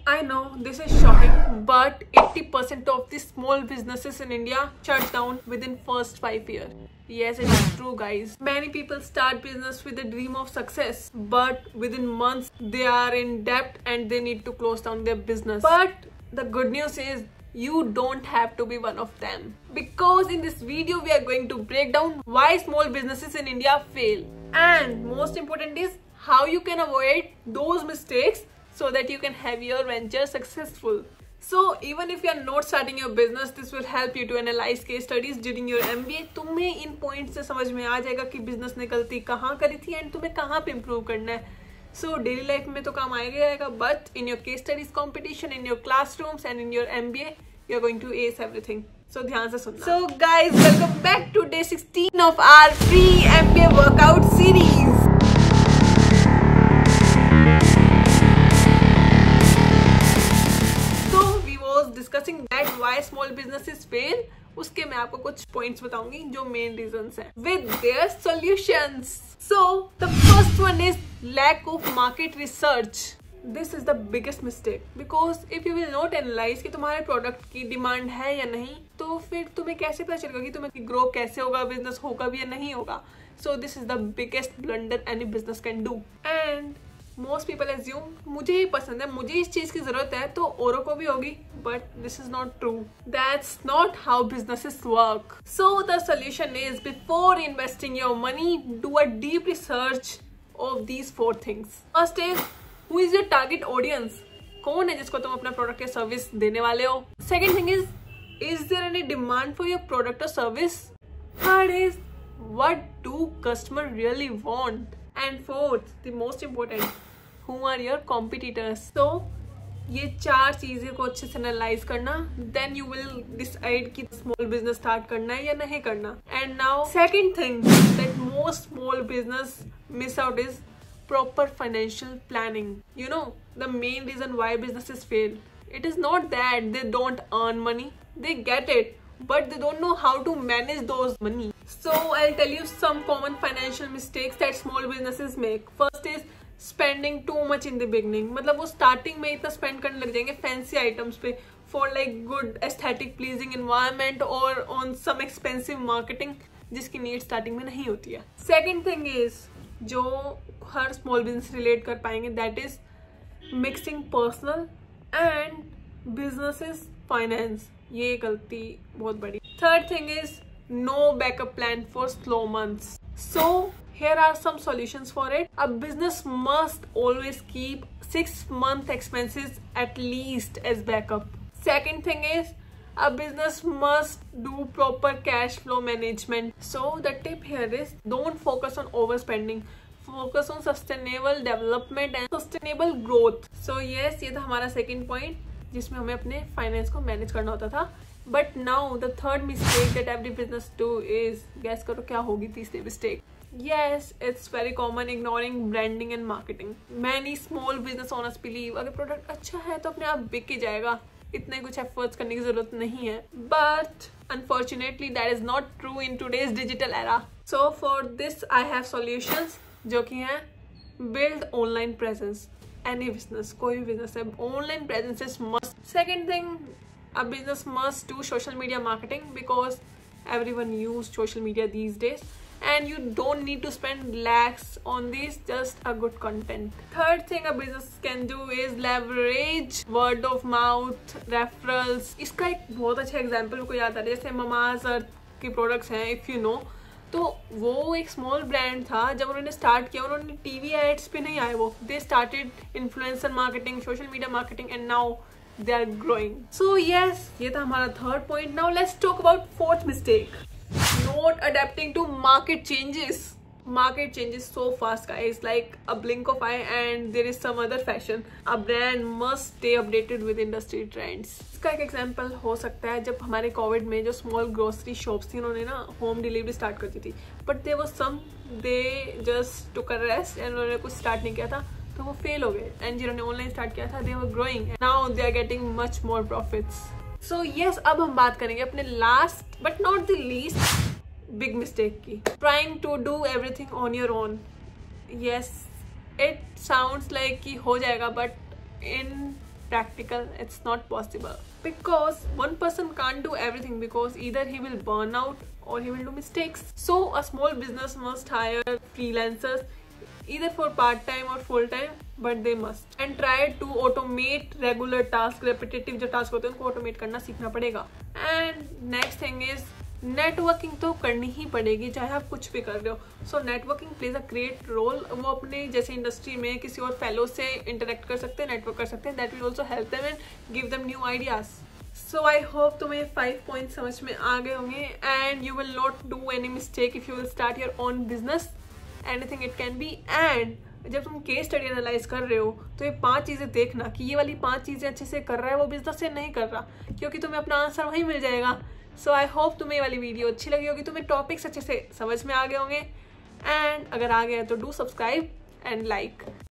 I know this is shocking, but 80% of the small businesses in India shut down within first 5 years. Yes, it is true, guys. Many people start business with a dream of success, but within months they are in debt and they need to close down their business. But the good news is you don't have to be one of them, because in this video we are going to break down why small businesses in India fail, and most important is how you can avoid those mistakes so that you can have your venture successful. So even if you are not starting your business, this will help you to analyze case studies during your MBA. तुम्हें इन point से समझ में आ जाएगा कि business ने गलती कहाँ करी थी एंड तुम्हें कहाँ पे इम्प्रूव करना है. सो डेली लाइफ में तो काम आएगा, but in your case studies competition, in your classrooms and in your MBA, you are going to ace everything. So ध्यान से सुनना. So guys, welcome back to day 16 of our free MBA workout series. Discussing that why small businesses fail. उसके मैं आपको कुछ points बताऊंगी जो main reasons हैं with their solutions. So the first one is lack of market research. This is the biggest mistake, because if you will not analyze कि तुम्हारे product की डिमांड है या नहीं, तो फिर तुम्हें कैसे पता चलेगा कि तुम्हें ग्रो कैसे होगा, बिजनेस होगा भी या नहीं होगा. So this is the biggest blunder any business can do. And most people assume मुझे ही पसंद है, मुझे इस चीज की जरूरत है तो औरों को भी होगी, but this is not true. That's not how businesses work. So the solution is, before investing your money, do a deep research of these 4 things. First is, who is your target audience? कौन है जिसको तुम अपना product या service देने वाले हो? Second thing is there any demand for your product or service? Third is, what do customer really want? And fourth, the most important, who are your competitors? So ये 4 चीजें को अच्छे से एनालाइज करना, then you will decide कि small business start करना है या नहीं करना. And now second thing that most small business miss out is proper financial planning. You know, the main reason why businesses fail, it is not that they don't earn money, they get it, but they don't know how to manage those money. So I'll tell you some common financial mistakes that small businesses make. First is spending too much in the beginning. मतलब वो starting में इतना spend करने लग जाएंगे fancy items पे for like good aesthetic pleasing environment और on some expensive marketing जिसकी नीड स्टार्टिंग में नहीं होती है. सेकेंड थिंग इज, जो हर स्मॉल बिजनेस रिलेट कर पाएंगे, that is mixing personal and business finance. ये गलती बहुत बड़ी. Third thing is no backup plan for slow months. So here are some solutions for it. A business must always keep 6-month expenses at least as backup. Second thing is, a business must do proper cash flow management. So the tip here is, don't focus on overspending, focus on sustainable development and sustainable growth. So yes, ये था हमारा second point जिसमें हमें अपने finance को manage करना होता था. But now the third mistake that every business do is, guess करो क्या होगी तीसरी mistake? Yes, it's very common, ignoring branding and marketing. Many small business owners believe अगर प्रोडक्ट अच्छा है तो अपने आप बिक ही जाएगा, इतने कुछ एफर्ट्स करने की जरूरत नहीं है. But unfortunately that is not true in today's digital era. So for this I have solutions, जो कि हैं build online presence. Any business, कोई भी business है, online presence is must. Second thing, a business must do social media marketing, because everyone use social media these days and you don't need to spend lakhs on this, just a good content. Third thing a business can do is leverage word of mouth, referrals. इसका एक बहुत अच्छा example को याद आ रहा है, जैसे mama's अर्थ के प्रोडक्ट्स हैं, इफ यू नो, तो वो एक स्मॉल ब्रांड था. जब उन्होंने स्टार्ट किया, उन्होंने टीवी एड्स पे नहीं आए, वो they started influencer marketing, social media marketing, and now they are growing. So yes, ये था हमारा third point. Now let's talk about fourth mistake, not adapting to market changes. Market changes so fast, guys, like a blink of eye and there is some other fashion. A brand must stay updated with industry trends. इसका एक example हो सकता है, जब हमारे Covid में जो small grocery shops थी, उन्होंने ना होम डिलीवरी स्टार्ट कर दी थी, but there was some, they just took a rest and उन्होंने कुछ स्टार्ट नहीं किया था तो वो फेल हो गए. एंड जिन्होंने ऑनलाइन स्टार्ट किया था, they were growing, now they are getting much more profits. So yes, अब हम बात करेंगे अपने last but not the least big mistake की, trying to do everything on your own. Yes, it sounds like कि हो जाएगा, but in practical. It's not possible because one person can't do everything, because either he will burn out or he will do mistakes. So a small business must hire freelancers either for part-time or full-time, but they must, and try to automate regular task. repetitive जो task होते हैं उनको automate करना सीखना पड़ेगा. And next thing is networking तो करनी ही पड़ेगी चाहे आप कुछ भी कर रहे हो. So networking plays a great role. वो अपने जैसे इंडस्ट्री में किसी और फेलो से इंटरेक्ट कर सकते हैं, नेटवर्क कर सकते हैं. That will also help them and give them new ideas. So I hope तुम्हें 5 पॉइंट्स समझ में आ गए होंगे and you will not do any mistake if you will start your own business. Anything it can be. And जब तुम case study analyse कर रहे हो तो ये 5 चीज़ें देखना कि ये वाली 5 चीज़ें अच्छे से कर रहा है वो बिजनेस से नहीं कर रहा, क्योंकि तुम्हें अपना आंसर वहीं मिल जाएगा. सो आई होप तुम्हें ये वाली वीडियो अच्छी लगी होगी, तुम्हें टॉपिक्स अच्छे से समझ में आ गए होंगे. एंड अगर आ गया तो डू सब्सक्राइब एंड लाइक.